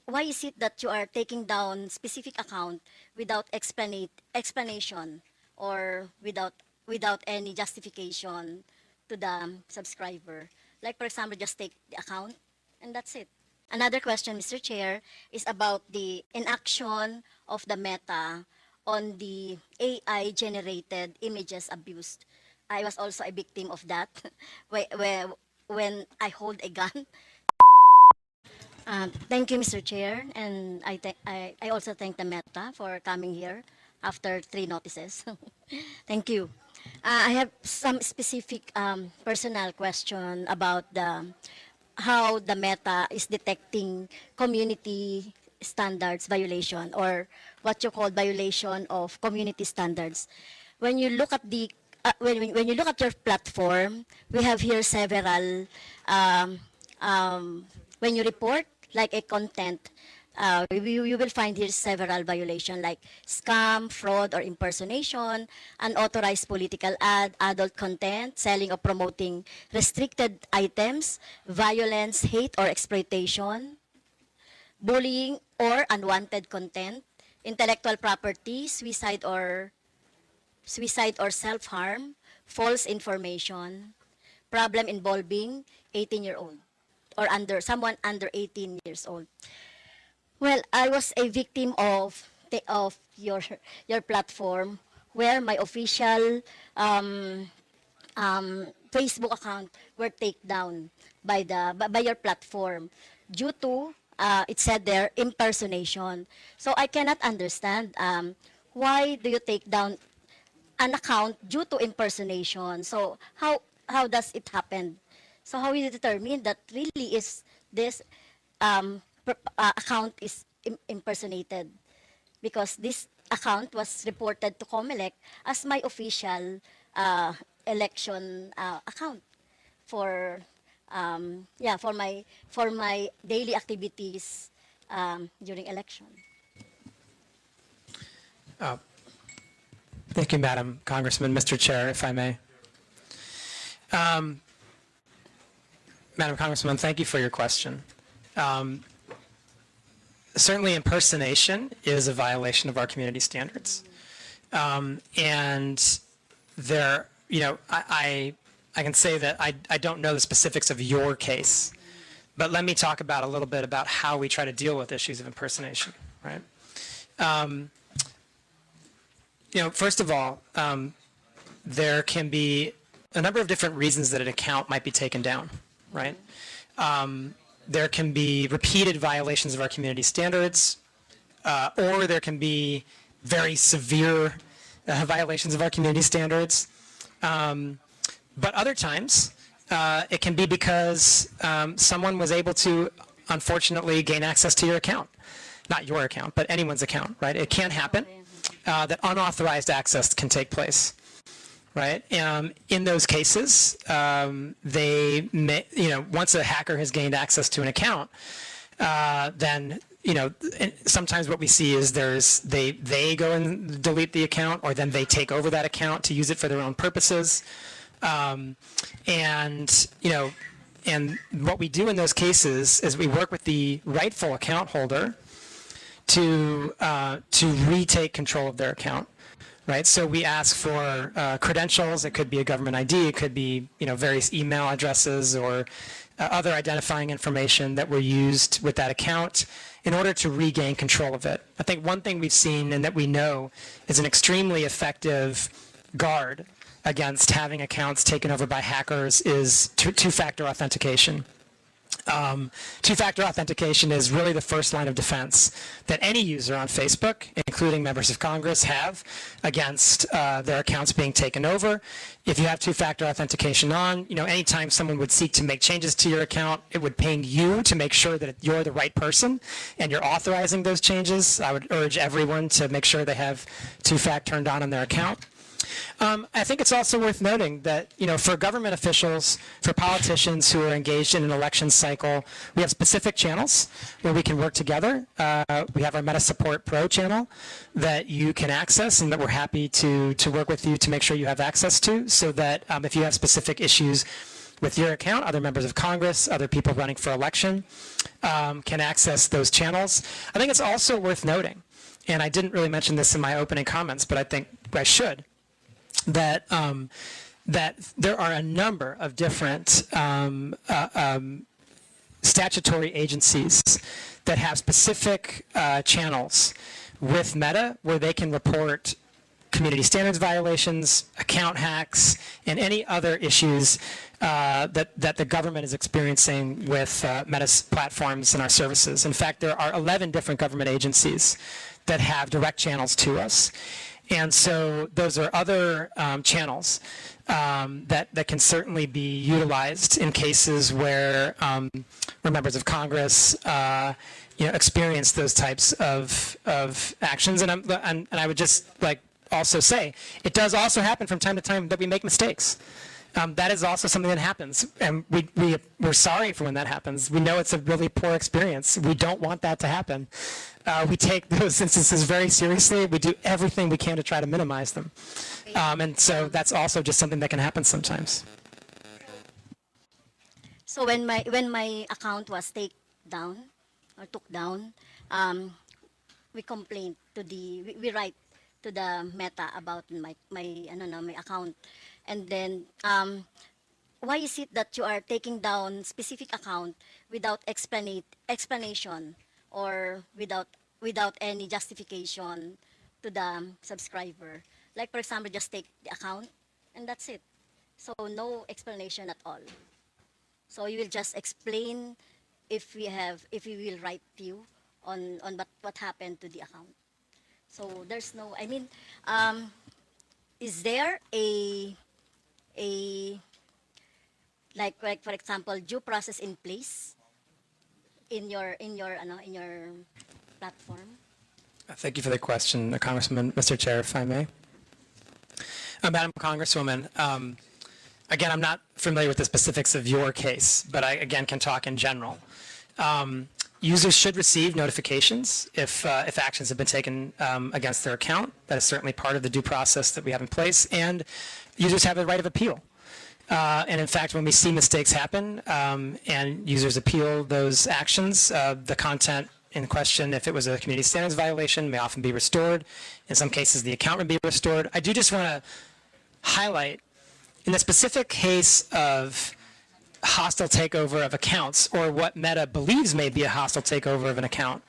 why is it that you are taking down specific account without explanation, or without any justification to the subscriber? Like, for example, just take the account and that's it. Another question, Mr. Chair, is about the inaction of the Meta on the AI generated images abused. I was also a victim of that when I hold a gun. Thank you, Mr. Chair, and I also thank the Meta for coming here after 3 notices. Thank you. I have some specific personal question about how the Meta is detecting community standards violation, or what you call violation of community standards. When you look at the when you look at your platform, we have here several when you report like a content, you will find here several violations like scam, fraud or impersonation, unauthorized political ad, adult content, selling or promoting restricted items, violence, hate or exploitation, bullying or unwanted content, intellectual property, suicide or self-harm, false information, problem involving 18-year-old or someone under 18 years old. Well, I was a victim of your platform, where my official Facebook account were taken down by your platform due to it said there impersonation. So I cannot understand why do you take down an account due to impersonation. So how does it happen? So how will you determine that really is this account is impersonated? Because this account was reported to COMELEC as my official election account for for my daily activities during election. Thank you, Madam Congressman. Mr. Chair, if I may. Madam Congressman, thank you for your question. Certainly impersonation is a violation of our community standards. And there, I can say that I don't know the specifics of your case, but let me talk about a little bit about how we try to deal with issues of impersonation, right? First of all, there can be a number of different reasons that an account might be taken down, right? There can be repeated violations of our community standards, or there can be very severe violations of our community standards. But other times, it can be because someone was able to, unfortunately, gain access to your account. Not your account, but anyone's account, right? It can happen that unauthorized access can take place. Right. In those cases, they may, once a hacker has gained access to an account, then, sometimes what we see is they go and delete the account, or then they take over that account to use it for their own purposes. And what we do in those cases is we work with the rightful account holder to retake control of their account. Right, so we ask for credentials. It could be a government ID. It could be, various email addresses or other identifying information that were used with that account in order to regain control of it. I think one thing we've seen and that we know is an extremely effective guard against having accounts taken over by hackers is two-factor authentication. Two-factor authentication is really the first line of defense that any user on Facebook, including members of Congress, have against their accounts being taken over. If you have two-factor authentication on, anytime someone would seek to make changes to your account, it would ping you to make sure that you're the right person and you're authorizing those changes. I would urge everyone to make sure they have two-fact turned on their account. I think it's also worth noting that, for government officials, for politicians who are engaged in an election cycle, we have specific channels where we can work together. We have our Meta Support Pro channel that you can access and that we're happy to work with you to make sure you have access to, so that if you have specific issues with your account, other members of Congress, other people running for election can access those channels. I think it's also worth noting, and I didn't really mention this in my opening comments, but I think I should, that that there are a number of different statutory agencies that have specific channels with Meta where they can report community standards violations, account hacks, and any other issues that the government is experiencing with Meta's platforms and our services. In fact, there are 11 different government agencies that have direct channels to us. And so those are other channels that can certainly be utilized in cases where members of Congress experience those types of actions. And I would just also say, it does also happen from time to time that we make mistakes. That is also something that happens, and we're sorry for when that happens. We know it's a really poor experience. We don't want that to happen. We take those instances very seriously. We do everything we can to try to minimize them. And so that's also just something that can happen sometimes. So when my account was took down, we complained to we write to the Meta about my account, and then why is it that you are taking down specific account without explanation or without any justification to the subscriber? Like, for example, just take the account and that's it. So no explanation at all. So you will just explain if we will write to you on what happened to the account. So there's no, is there a like for example, due process in place in your platform? Thank you for the question, Congressman, Mr. Chair, if I may. Madam Congresswoman, again, I'm not familiar with the specifics of your case, but I, again, can talk in general. Users should receive notifications if actions have been taken against their account. That is certainly part of the due process that we have in place, and users have the right of appeal. And in fact, when we see mistakes happen and users appeal those actions, the content in question, if it was a community standards violation, may often be restored. In some cases, the account would be restored. I do just want to highlight, in the specific case of hostile takeover of accounts, or what Meta believes may be a hostile takeover of an account,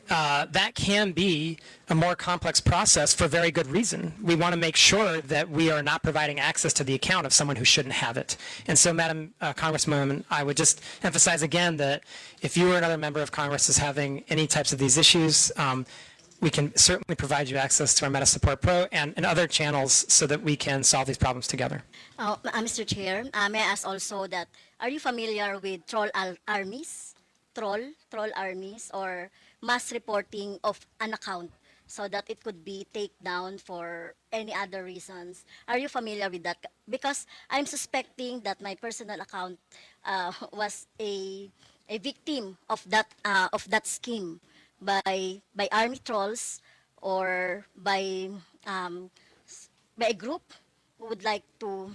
that can be a more complex process for very good reason. We want to make sure that we are not providing access to the account of someone who shouldn't have it. And so, Madam Congresswoman, I would just emphasize again that if you or another member of Congress is having any types of these issues, we can certainly provide you access to our Meta Support Pro and other channels so that we can solve these problems together. Mr. Chair, may I ask also that, are you familiar with troll armies, or mass reporting of an account so that it could be taken down for any other reasons? Are you familiar with that? Because I'm suspecting that my personal account was a victim of that scheme by army trolls, or by a group who would like to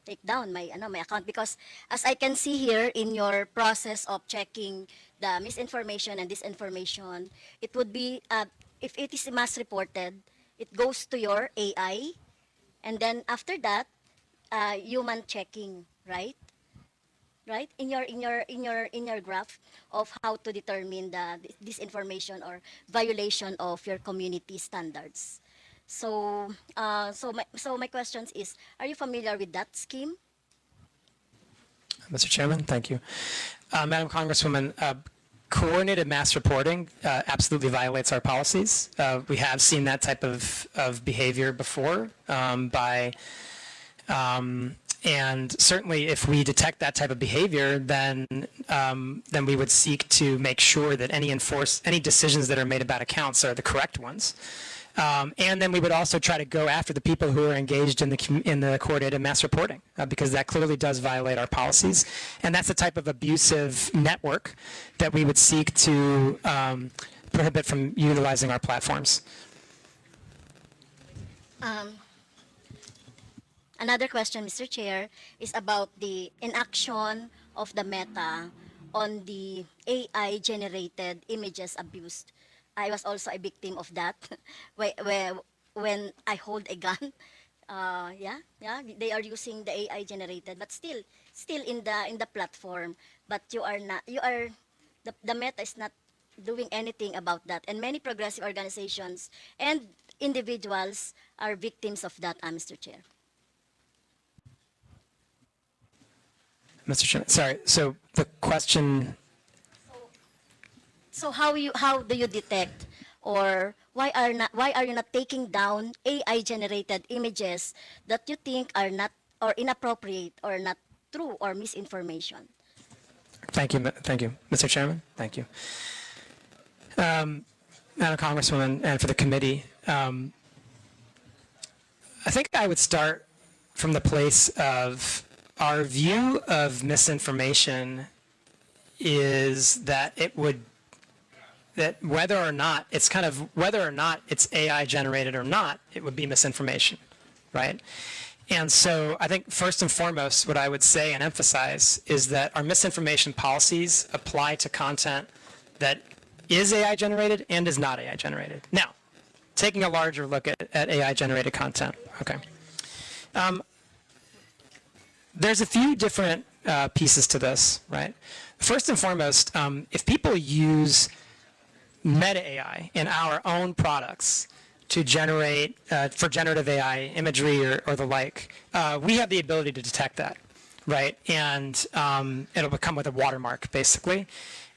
take down my account. Because as I can see here in your process of checking the misinformation and disinformation, it would be if it is mass reported, it goes to your AI, and then after that, human checking, right? Right, in your graph of how to determine the disinformation or violation of your community standards. So my question is, are you familiar with that scheme? Mr. Chairman, thank you. Madam Congresswoman, coordinated mass reporting absolutely violates our policies. We have seen that type of behavior before and certainly if we detect that type of behavior, then we would seek to make sure that any decisions that are made about accounts are the correct ones. And then we would also try to go after the people who are engaged in the coordinated mass reporting, because that clearly does violate our policies. And that's the type of abusive network that we would seek to prohibit from utilizing our platforms. another question, Mr. Chair, is about the inaction of the Meta on the AI-generated images abused. I was also a victim of that, when I hold a gun. Yeah, they are using the AI generated, but still in the platform. But you are not, you are, the Meta is not doing anything about that. And many progressive organizations and individuals are victims of that, Mr. Chair. Mr. Chairman, sorry. So the question, So how do you detect, or why are you not taking down AI generated images that you think are not, or inappropriate, or not true, or misinformation? thank you, Mr. Chairman. Thank you. Madam Congresswoman, and for the committee, I think I would start from the place of our view of misinformation is that that whether or not it's AI generated or not, it would be misinformation, right? And so I think first and foremost, what I would say and emphasize is that our misinformation policies apply to content that is AI generated and is not AI generated. Now, taking a larger look at AI generated content, okay. There's a few different pieces to this, right? First and foremost, if people use meta AI in our own products to generate, for generative AI imagery or the like, we have the ability to detect that, right? And it'll come with a watermark, basically,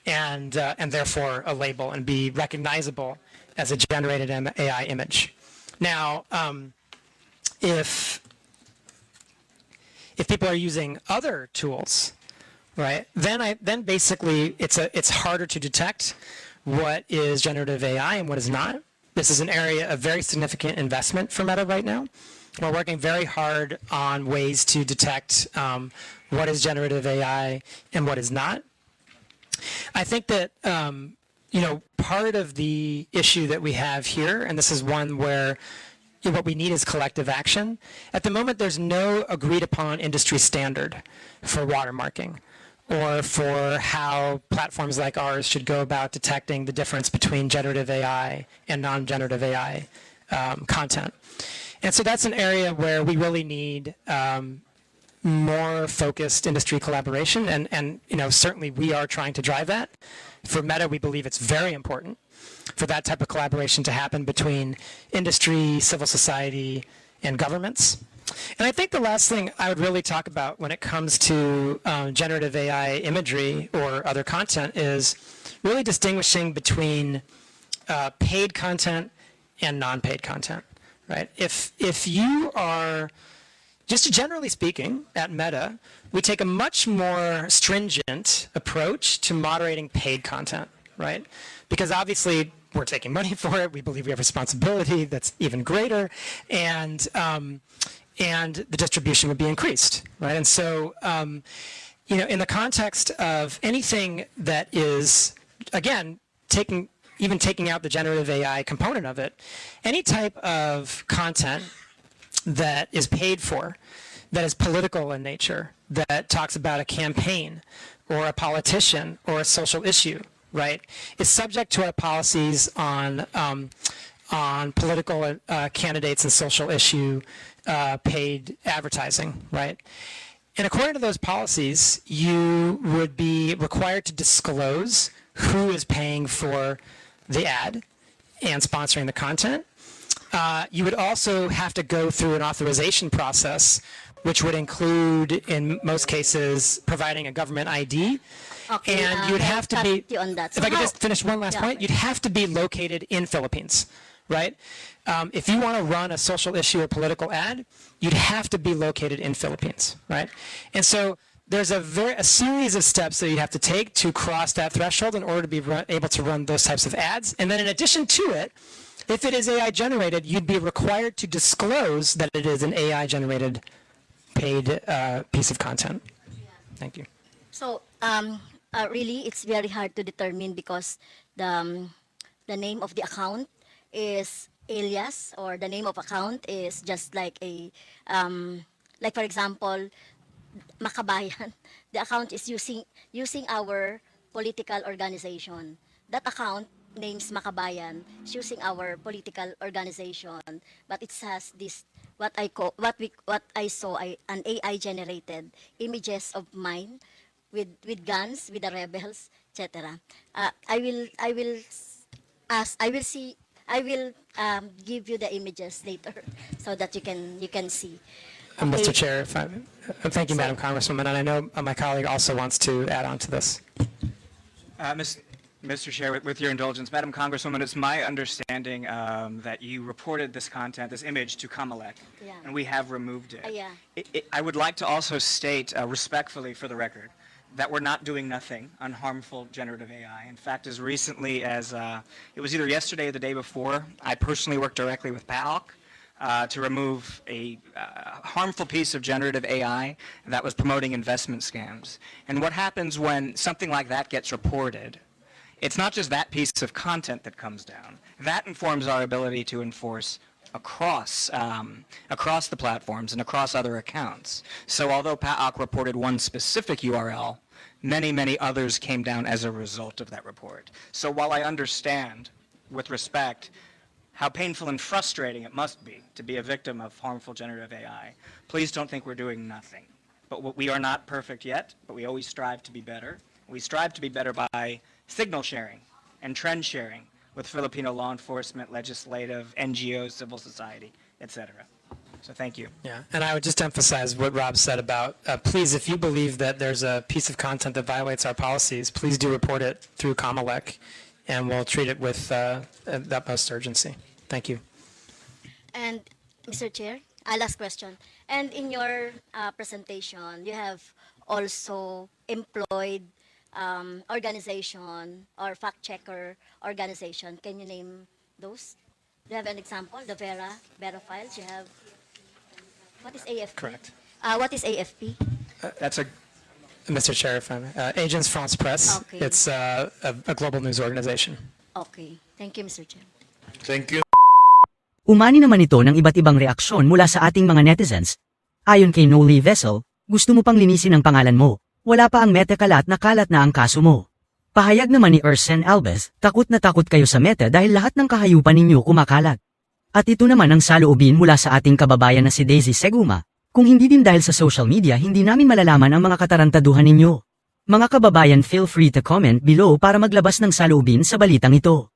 and therefore a label and be recognizable as a generated AI image. Now, if people are using other tools, right, then basically it's harder to detect what is generative AI and what is not. This is an area of very significant investment for Meta right now. We're working very hard on ways to detect what is generative AI and what is not. I think that part of the issue that we have here, and this is one where what we need is collective action. At the moment, there's no agreed upon industry standard for watermarking or for how platforms like ours should go about detecting the difference between generative AI and non-generative AI content. And so that's an area where we really need more focused industry collaboration, and certainly we are trying to drive that. For Meta, we believe it's very important for that type of collaboration to happen between industry, civil society, and governments. And I think the last thing I would really talk about when it comes to generative AI imagery or other content is really distinguishing between paid content and non-paid content, right? If you are, just generally speaking, at Meta, we take a much more stringent approach to moderating paid content, right? Because obviously we're taking money for it. We believe we have responsibility that's even greater, and the distribution would be increased, right? And so, in the context of anything that is, again, taking out the generative AI component of it, any type of content that is paid for, that is political in nature, that talks about a campaign or a politician or a social issue, right, is subject to our policies on political candidates and social issue paid advertising, right? And according to those policies, you would be required to disclose who is paying for the ad and sponsoring the content. You would also have to go through an authorization process, which would include, in most cases, providing a government ID. Okay, And you would have to be, you on that. if I could just finish one last point, you'd have to be located in Philippines, right? If you want to run a social issue or political ad, you'd have to be located in Philippines, right? And so there's a series of steps that you have to take to cross that threshold in order to be able to run those types of ads. And then in addition to it, if it is AI generated, you'd be required to disclose that it is an AI generated paid piece of content. Thank you. So, really, it's very hard to determine because the name of the account is alias, or the name of account is just like a Like for example, Makabayan, the account is using our political organization. That account names Makabayan is using our political organization, but it has this what I saw an AI generated images of mine with guns with the rebels, etc. I will see I will give you the images later so that you can see. Mr. Okay. Chair, thank you, So- Madam Congresswoman, and I know my colleague also wants to add on to this. Mr. Chair, with your indulgence, Madam Congresswoman, it's my understanding that you reported this content, this image, to Kamalek, Yeah. and we have removed it. Yeah. I would like to also state respectfully for the record that we're not doing nothing on harmful generative AI. In fact, as recently as it was either yesterday or the day before, I personally worked directly with PAOK to remove a harmful piece of generative AI that was promoting investment scams. And what happens when something like that gets reported? It's not just that piece of content that comes down. That informs our ability to enforce across the platforms and across other accounts. So although PAOK reported one specific URL, many others came down as a result of that report. So while I understand, with respect, how painful and frustrating it must be to be a victim of harmful generative AI, please don't think we're doing nothing. But we are not perfect yet, but we always strive to be better. We strive to be better by signal sharing and trend sharing with Filipino law enforcement, legislative, NGOs, civil society, etc. So thank you. Yeah, and I would just emphasize what Rob said about, please, if you believe that there's a piece of content that violates our policies, please do report it through Comelec, and we'll treat it with the utmost urgency. Thank you. And Mr. Chair, last question. And in your presentation, you have also employed organization or fact checker organization. Can you name those? Do you have an example? The Vera files. You have. What is AFP? Correct. What is AFP? That's a Mr. Chair, if I may. Agence France Presse. Okay. It's a global news organization. Okay. Thank you, Mr. Chair. Thank you. Umani naman ito ng iba't ibang reaksyon mula sa ating mga netizens. Ayon kay Noli Vessel, gusto mo pang linisin ang pangalan mo, wala pa ang Meta kalat na ang kaso mo. Pahayag naman ni Ersen Alves, takot na takot kayo sa Meta dahil lahat ng kahayupan ninyo kumakalat. At ito naman ang saloobin mula sa ating kababayan na si Daisy Seguma, kung hindi din dahil sa social media hindi namin malalaman ang mga katarantaduhan ninyo. Mga kababayan, feel free to comment below para maglabas ng saloobin sa balitang ito.